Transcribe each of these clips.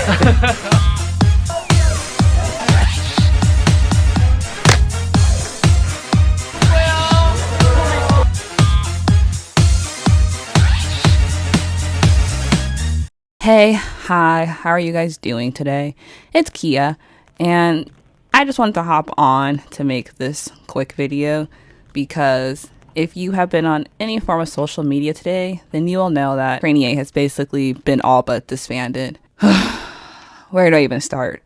Hey, hi, how are you guys doing today? It's Kia, and I just wanted to hop on to make this quick video because if you have been on any form of social media today, then you will know that Trainee A has basically been all but disbanded. Where do I even start?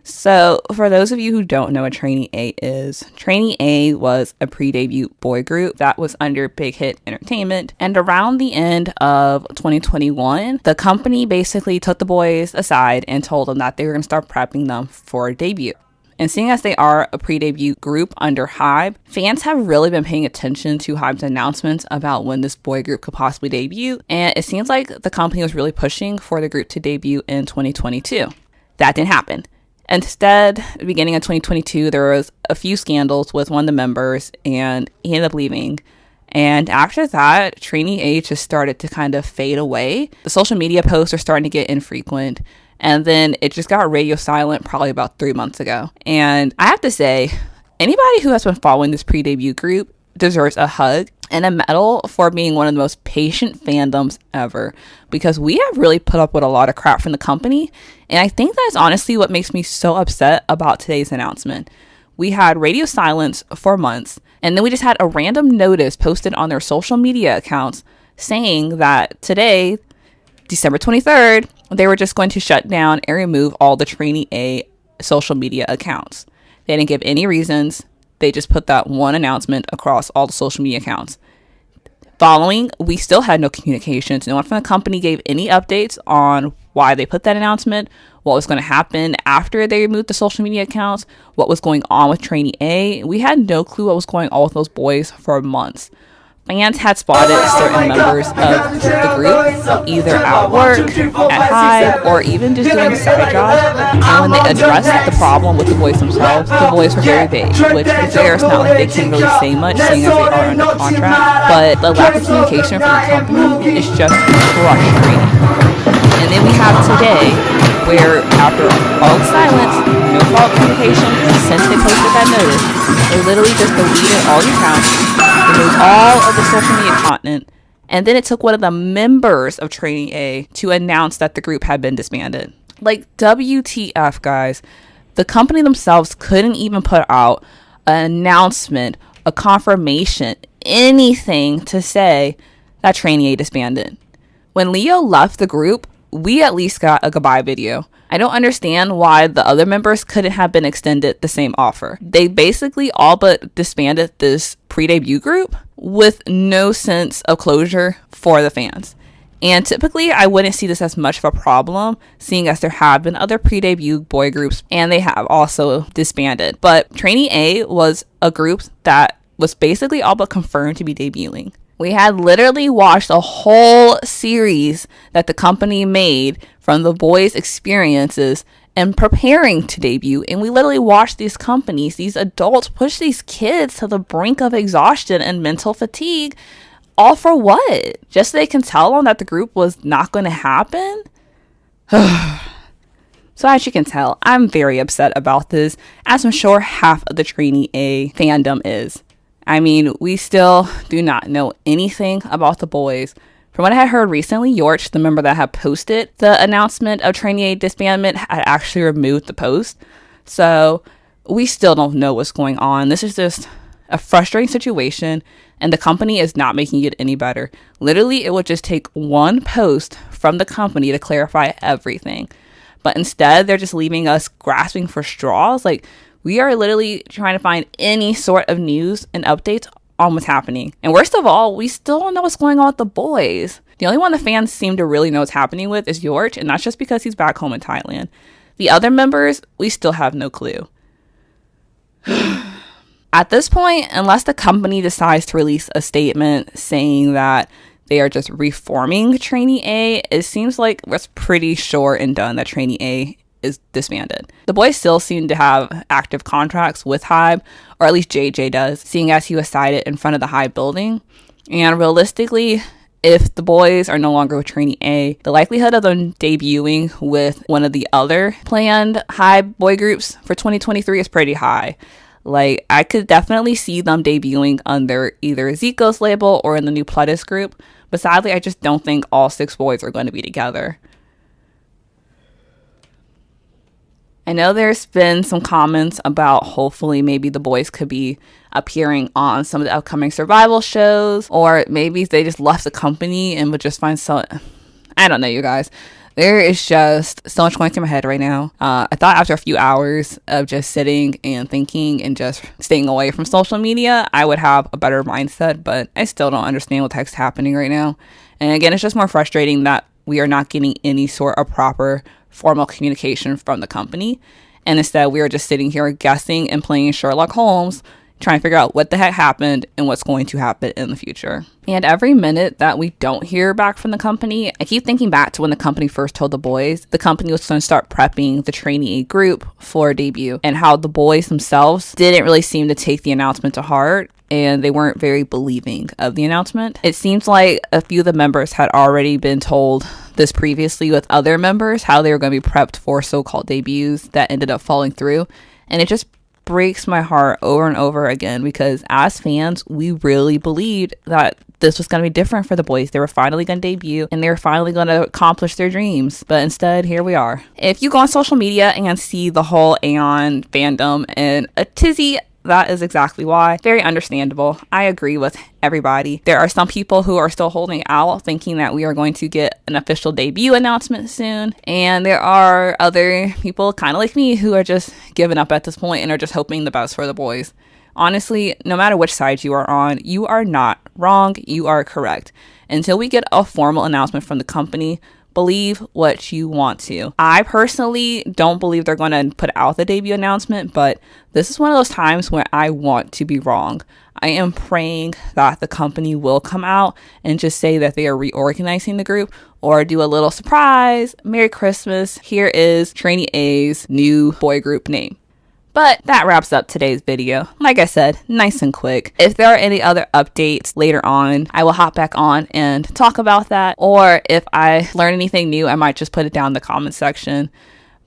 So, for those of you who don't know what Trainee A is, Trainee A was a pre-debut boy group that was under Big Hit Entertainment. And around the end of 2021, the company basically took the boys aside and told them that they were going to start prepping them for a debut. And seeing as they are a pre-debut group under Hybe, fans have really been paying attention to Hybe's announcements about when this boy group could possibly debut. And it seems like the company was really pushing for the group to debut in 2022. That didn't happen. Instead, at the beginning of 2022, there was a few scandals with one of the members, and he ended up leaving. And after that, Trainee A just started to kind of fade away. The social media posts are starting to get infrequent, and then it just got radio silent probably about 3 months ago. And I have to say, anybody who has been following this pre-debut group deserves a hug and a medal for being one of the most patient fandoms ever, because we have really put up with a lot of crap from the company, and I think that's honestly what makes me so upset about today's announcement. We had radio silence for months, and then we just had a random notice posted on their social media accounts saying that today, December 23rd, they were just going to shut down and remove all the Trainee A social media accounts. They didn't give any reasons. They just put that one announcement across all the social media accounts. Following, we still had no communications. No one from the company gave any updates on why they put that announcement, what was going to happen after they removed the social media accounts, what was going on with Trainee A. We had no clue what was going on with those boys for months. Fans had spotted certain members of the group either at work, at Hybe, or even just doing side jobs. And when they addressed the problem with the boys themselves, the boys were very vague, which is fair. It's not like they can really say much, seeing as they are under contract. But the lack of communication from the company is just frustrating. And then we have today, where after all the silence, no follow-up communication, since they posted that notice, they literally just deleted all the accounts, removed all of the social media content, and then it took one of the members of Trainee A to announce that the group had been disbanded. Like, WTF, guys. The company themselves couldn't even put out an announcement, a confirmation, anything to say that Trainee A disbanded. When Leo left the group, we at least got a goodbye video. I don't understand why the other members couldn't have been extended the same offer. They basically all but disbanded this pre-debut group with no sense of closure for the fans. And typically, I wouldn't see this as much of a problem, seeing as there have been other pre-debut boy groups and they have also disbanded. But Trainee A was a group that was basically all but confirmed to be debuting. We had literally watched a whole series that the company made from the boys' experiences and preparing to debut. And we literally watched these companies, these adults, push these kids to the brink of exhaustion and mental fatigue. All for what? Just so they can tell them that the group was not going to happen? So as you can tell, I'm very upset about this, as I'm sure half of the Trainee A fandom is. I mean, we still do not know anything about the boys. From what I had heard recently, Yorch, the member that had posted the announcement of Trainee A disbandment, had actually removed the post. So we still don't know what's going on. This is just a frustrating situation, and the company is not making it any better. Literally, it would just take one post from the company to clarify everything. But instead, they're just leaving us grasping for straws. Like, we are literally trying to find any sort of news and updates on what's happening. And worst of all, we still don't know what's going on with the boys. The only one the fans seem to really know what's happening with is Yorch, and that's just because he's back home in Thailand. The other members, we still have no clue. At this point, unless the company decides to release a statement saying that they are just reforming Trainee A, it seems like it's pretty sure and done that Trainee A is disbanded. The boys still seem to have active contracts with Hybe, or at least JJ does, seeing as he was cited in front of the Hybe building. And realistically, if the Boyz are no longer with Trainee A, the likelihood of them debuting with one of the other planned Hybe boy groups for 2023 is pretty high. Like, I could definitely see them debuting under either Zico's label or in the new Pledis group, but sadly, I just don't think all 6 boys are going to be together. I know there's been some comments about hopefully maybe the Boyz could be appearing on some of the upcoming survival shows, or maybe they just left the company and would just find some... I don't know, you guys. There is just so much going through my head right now. I thought after a few hours of just sitting and thinking and just staying away from social media, I would have a better mindset, but I still don't understand what the heck's happening right now. And again, it's just more frustrating that we are not getting any sort of proper formal communication from the company. And instead, we are just sitting here guessing and playing Sherlock Holmes, trying to figure out what the heck happened and what's going to happen in the future. And every minute that we don't hear back from the company, I keep thinking back to when the company first told the Boyz the company was going to start prepping the Trainee A group for a debut, and how the Boyz themselves didn't really seem to take the announcement to heart, and they weren't very believing of the announcement. It seems like a few of the members had already been told this previously with other members, how they were going to be prepped for so-called debuts that ended up falling through, and it just breaks my heart over and over again, because as fans, we really believed that this was going to be different for the Boyz. They were finally going to debut and they were finally going to accomplish their dreams. But instead, here we are. If you go on social media and see the whole Aeon fandom in a tizzy, that is exactly why. Very understandable. I agree with everybody. There are some people who are still holding out, thinking that we are going to get an official debut announcement soon. And there are other people, kind of like me, who are just giving up at this point and are just hoping the best for the Boyz. Honestly, no matter which side you are on, you are not wrong. You are correct. Until we get a formal announcement from the company, believe what you want to. I personally don't believe they're going to put out the debut announcement, but this is one of those times when I want to be wrong. I am praying that the company will come out and just say that they are reorganizing the group, or do a little surprise, Merry Christmas, here is Trainee A's new boy group name. But that wraps up today's video. Like I said, nice and quick. If there are any other updates later on, I will hop back on and talk about that. Or if I learn anything new, I might just put it down in the comment section.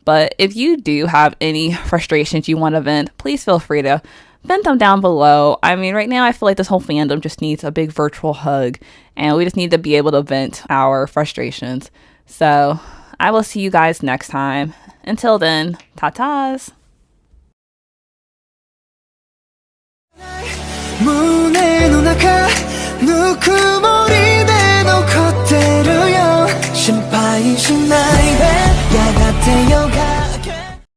But if you do have any frustrations you want to vent, please feel free to vent them down below. I mean, right now I feel like this whole fandom just needs a big virtual hug, and we just need to be able to vent our frustrations. So I will see you guys next time. Until then, ta-tas! 胸の中ぬくもりで残ってるよ心配しない